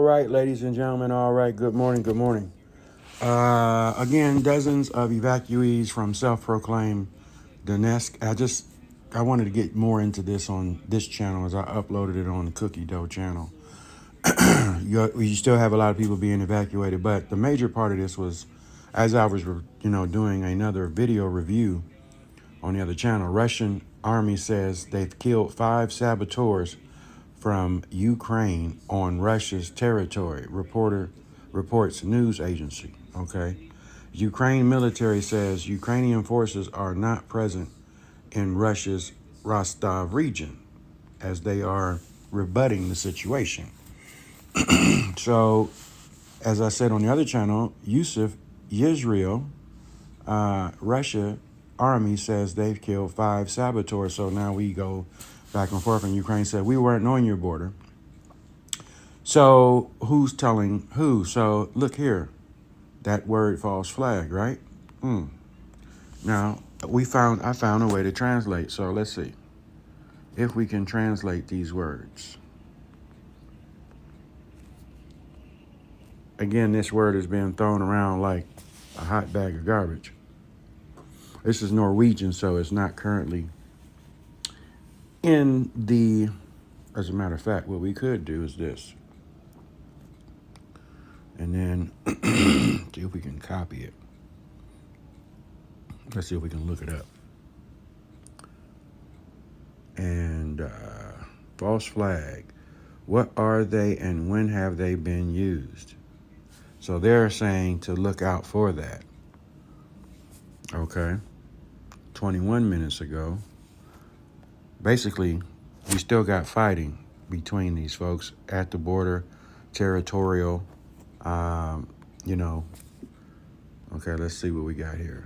right, ladies and gentlemen. All right. Good morning. Good morning. Again, dozens of evacuees from self-proclaimed Donetsk. I wanted to get more into this on this channel as I uploaded it on the Cookie Dough channel. You still have a lot of people being evacuated, but the major part of this was, as I was, doing another video review on the other channel, Russian army says they've killed 5 saboteurs from Ukraine on Russia's territory, reports news agency. Okay. Ukraine military says Ukrainian forces are not present in Russia's Rostov region as they are rebutting the situation. So, as I said on the other channel, Israel, Russia army says they've killed 5 saboteurs. So now we go back and forth, and Ukraine said we weren't on your border. So who's telling who? So look here, that word false flag, right? Now I found a way to translate. So let's see if we can translate these words. Again, this word is being thrown around like a hot bag of garbage. This is Norwegian, so it's not currently in the, as a matter of fact, what we could do is this. And then see if we can copy it. Let's see if we can look it up. And false flag. What are they and when have they been used? So they're saying to look out for that. Okay. 21 minutes ago. Basically, we still got fighting between these folks at the border, territorial, Okay, let's see what we got here.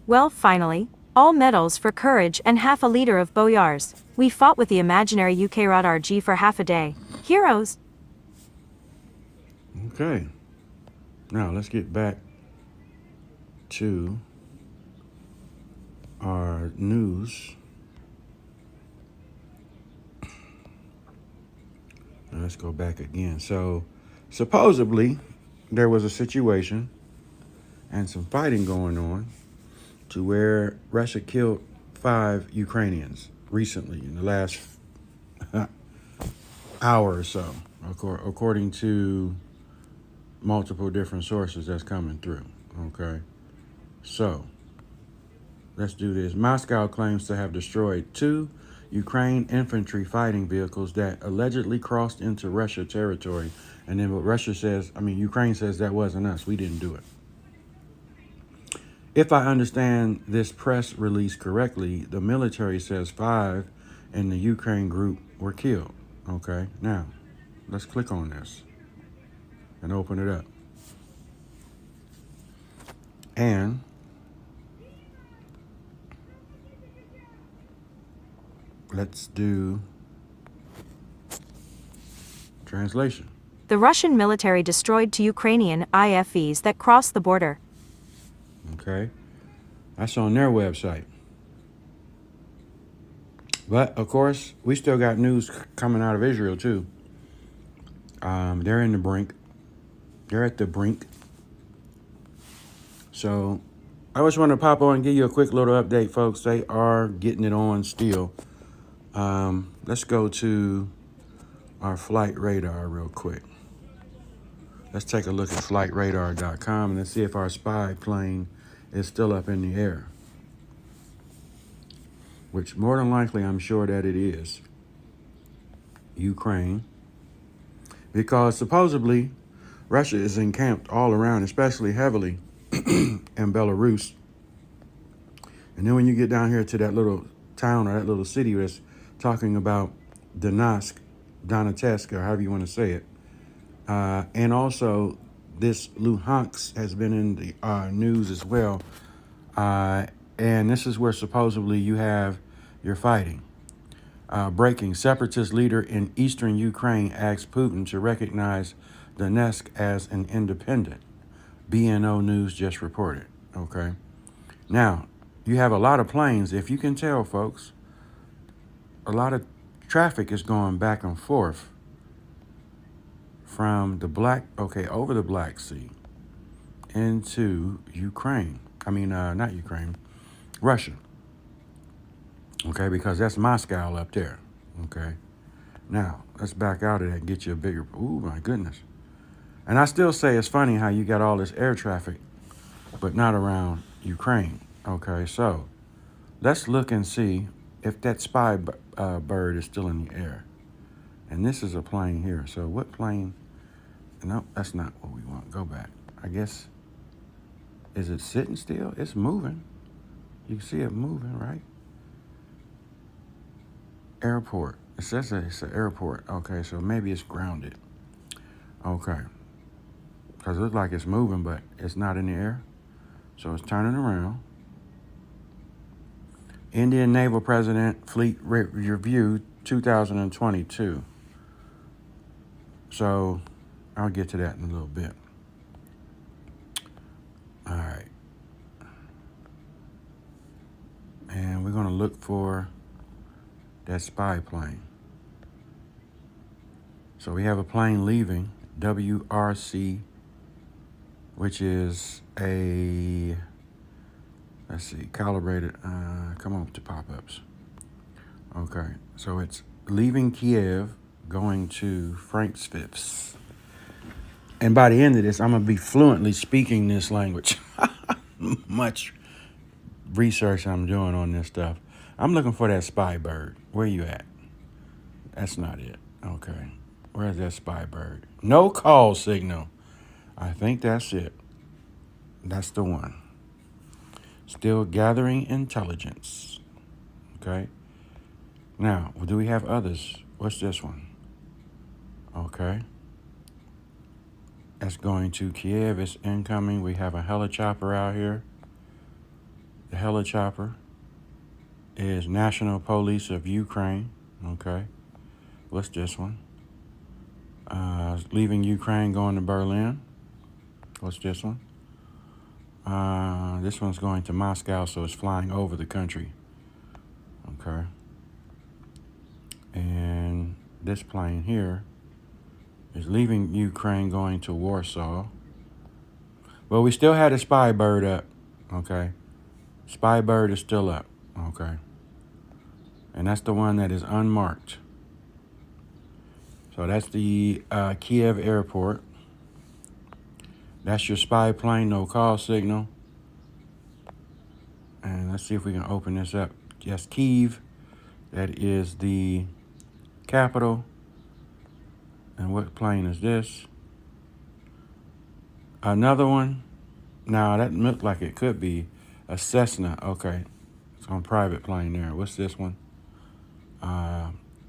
Well, finally, all medals for courage and half a liter of boyars. We fought with the imaginary UK RG for half a day. Heroes! Okay. Now, let's get back to our news. Now, let's go back again. So, supposedly, there was a situation and some fighting going on to where Russia killed 5 Ukrainians recently in the last hour or so, according to multiple different sources that's coming through. Okay. So, let's do this. Moscow claims to have destroyed 2 Ukraine infantry fighting vehicles that allegedly crossed into Russia territory. And then what Ukraine says that wasn't us. We didn't do it. If I understand this press release correctly, the military says 5 in the Ukraine group were killed. Okay, now let's click on this and open it up. And let's do translation. The Russian military destroyed 2 Ukrainian IFVs that crossed the border. Okay, that's on their website. But, of course, we still got news coming out of Israel, too. They're in the brink. They're at the brink. So, I just want to pop on and give you a quick little update, folks. They are getting it on still. Let's go to our flight radar real quick. Let's take a look at flightradar.com and let's see if our spy plane is still up in the air. Which more than likely, I'm sure that it is. Ukraine. Because supposedly, Russia is encamped all around, especially heavily in Belarus. And then when you get down here to that little town or that little city that's talking about Donetsk, or however you want to say it. And also, this Luhansk has been in the news as well. And this is where supposedly you have your fighting. Breaking. Separatist leader in eastern Ukraine asks Putin to recognize Donetsk as an independent. BNO News just reported. Okay. Now, you have a lot of planes. If you can tell, folks, a lot of traffic is going back and forth from the over the Black Sea into Ukraine. I mean, not Ukraine, Russia. Okay, because that's Moscow up there. Okay. Now, let's back out of that and get you a bigger, ooh, my goodness. And I still say it's funny how you got all this air traffic, but not around Ukraine. Okay, so let's look and see if that spy bird is still in the air. And this is a plane here. So what plane? No, that's not what we want. Go back. I guess, is it sitting still? It's moving. You can see it moving, right? Airport. It says it's an airport. Okay, so maybe it's grounded. Okay. Because it looks like it's moving, but it's not in the air. So it's turning around. Indian Naval President Fleet Review 2022. So I'll get to that in a little bit. All right. And we're going to look for that spy plane. So we have a plane leaving, WRC, which is a, let's see, calibrated, come on to pop-ups. Okay, so it's leaving Kiev, going to Frankfurt. And by the end of this, I'm going to be fluently speaking this language. Much research I'm doing on this stuff. I'm looking for that spy bird. Where you at? That's not it. Okay. Where's that spy bird? No call signal. I think that's it. That's the one. Still gathering intelligence. Okay. Now, do we have others? What's this one? Okay. That's going to Kiev. It's incoming. We have a helichopper out here. The helichopper is National Police of Ukraine. Okay. What's this one? Leaving Ukraine, going to Berlin. What's this one? This one's going to Moscow, so it's flying over the country. Okay. And this plane here is leaving Ukraine, going to Warsaw. Well, we still had a spy bird up. Okay. Spy bird is still up. Okay. And that's the one that is unmarked. So that's the Kiev airport. That's your spy plane, no call signal. And let's see if we can open this up. Yes, Kiev. That is the capital. And what plane is this? Another one. Now that looked like it could be a Cessna. Okay. It's on private plane there. What's this one?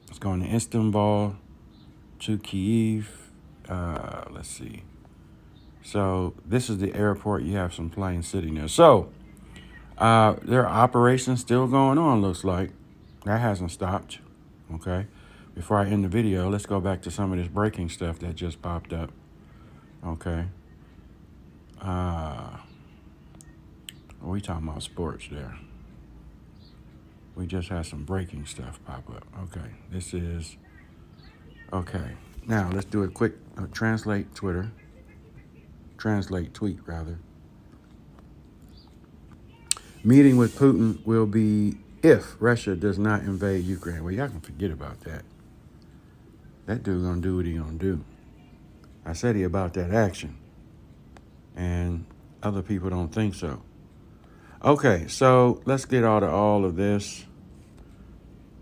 It's going to Istanbul, to Kiev. Let's see. So this is the airport. You have some planes sitting there. So there are operations still going on, looks like. That hasn't stopped. Okay. Before I end the video, let's go back to some of this breaking stuff that just popped up. Okay. We talking about sports there. We just had some breaking stuff pop up. Okay. This is... Okay. Now, let's do a quick translate tweet, rather. Meeting with Putin will be if Russia does not invade Ukraine. Well, y'all can forget about that. That dude gonna do what he gonna do. I said he about that action. And other people don't think so. Okay, so let's get all of this.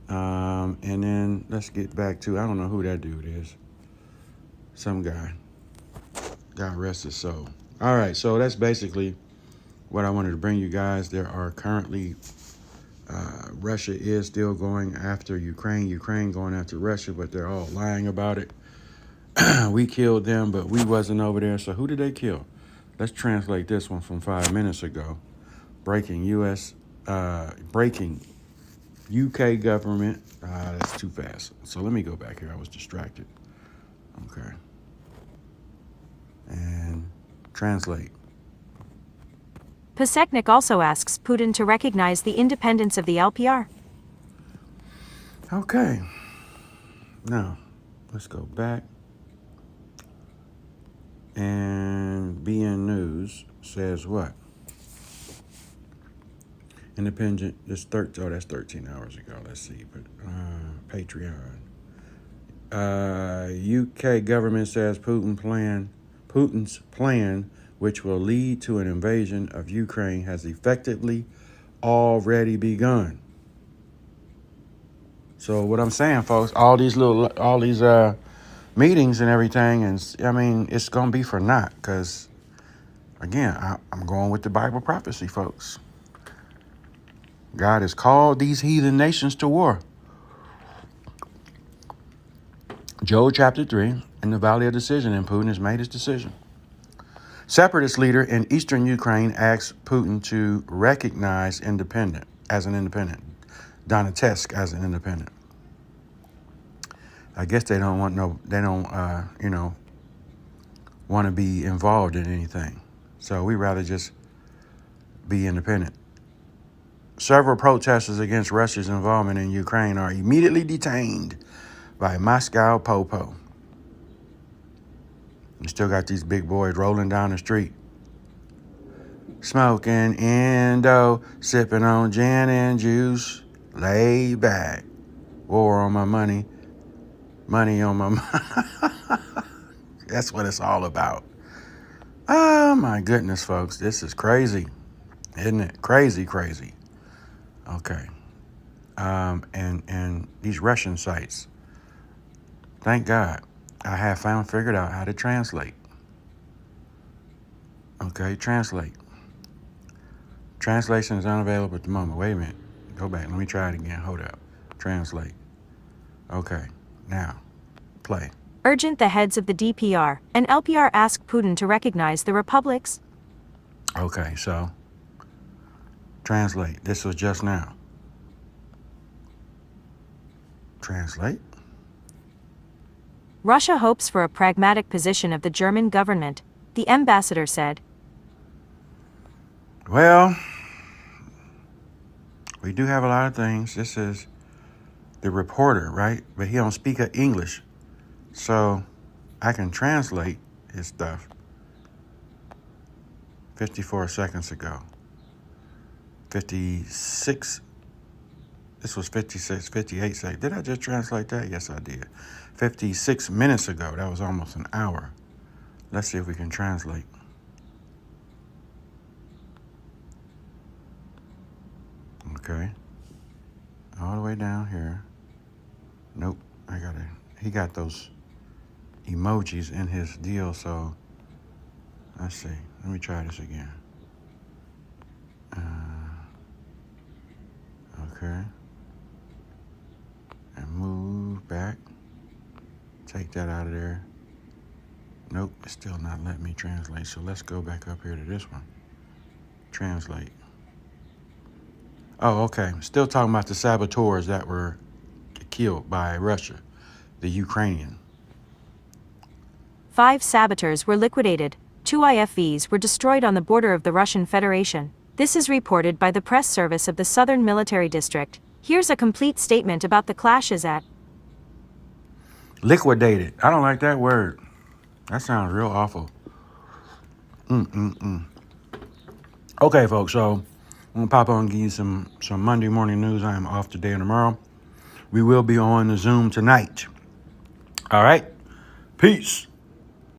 And then let's get back to, I don't know who that dude is. Some guy. God rest his soul. All right, so that's basically what I wanted to bring you guys. There are currently, Russia is still going after Ukraine. Ukraine going after Russia, but they're all lying about it. We killed them, but we wasn't over there. So who did they kill? Let's translate this one from 5 minutes ago. Breaking UK government. That's too fast. So let me go back here. I was distracted. Okay. And translate. Pasechnik also asks Putin to recognize the independence of the LPR. Okay. Now, let's go back. And BN News says what? Independent, that's 13 hours ago. Let's see. But Patreon. UK government says Putin's plan, which will lead to an invasion of Ukraine, has effectively already begun. So what I'm saying, folks, all these meetings and everything, and I mean, it's gonna be for naught. Because again, I'm going with the Bible prophecy, folks. God has called these heathen nations to war. Joel chapter 3, in the Valley of Decision, and Putin has made his decision. Separatist leader in eastern Ukraine asks Putin to recognize as an independent. Donetsk as an independent. I guess they don't want want to be involved in anything. So we rather just be independent. Several protesters against Russia's involvement in Ukraine are immediately detained by Moscow Popo. You still got these big boys rolling down the street. Smoking Indo, sipping on gin and juice, lay back. War on my money, money on my money. That's what it's all about. Oh my goodness, folks. This is crazy. Isn't it? Crazy. Okay. And these Russian sites. Thank God. I have figured out how to translate. Okay, translate. Translation is unavailable at the moment. Wait a minute. Go back. Let me try it again. Hold up. Translate. Okay. Now, play. Urgent, the heads of the DPR and LPR ask Putin to recognize the republics. Okay, so translate. This was just now. Translate. Russia hopes for a pragmatic position of the German government, the ambassador said. Well, we do have a lot of things. This is the reporter, right? But he don't speak English. So I can translate his stuff. 54 seconds ago. 56. This was 56, 58 seconds. Did I just translate that? Yes, I did. 56 minutes ago. That was almost an hour. Let's see if we can translate. Okay. All the way down here. Nope. He got those emojis in his deal, so let's see. Let me try this again. Okay. And move back. Take that out of there. Nope, it's still not letting me translate. So let's go back up here to this one. Translate. Oh, okay. Still talking about the saboteurs that were killed by Russia, the Ukrainian. 5 saboteurs were liquidated. 2 IFVs were destroyed on the border of the Russian Federation. This is reported by the press service of the Southern Military District. Here's a complete statement about the clashes at Liquidated. I don't like that word. That sounds real awful. Okay, folks, so I'm going to pop on and give you some Monday morning news. I am off today and tomorrow. We will be on the Zoom tonight. All right? Peace.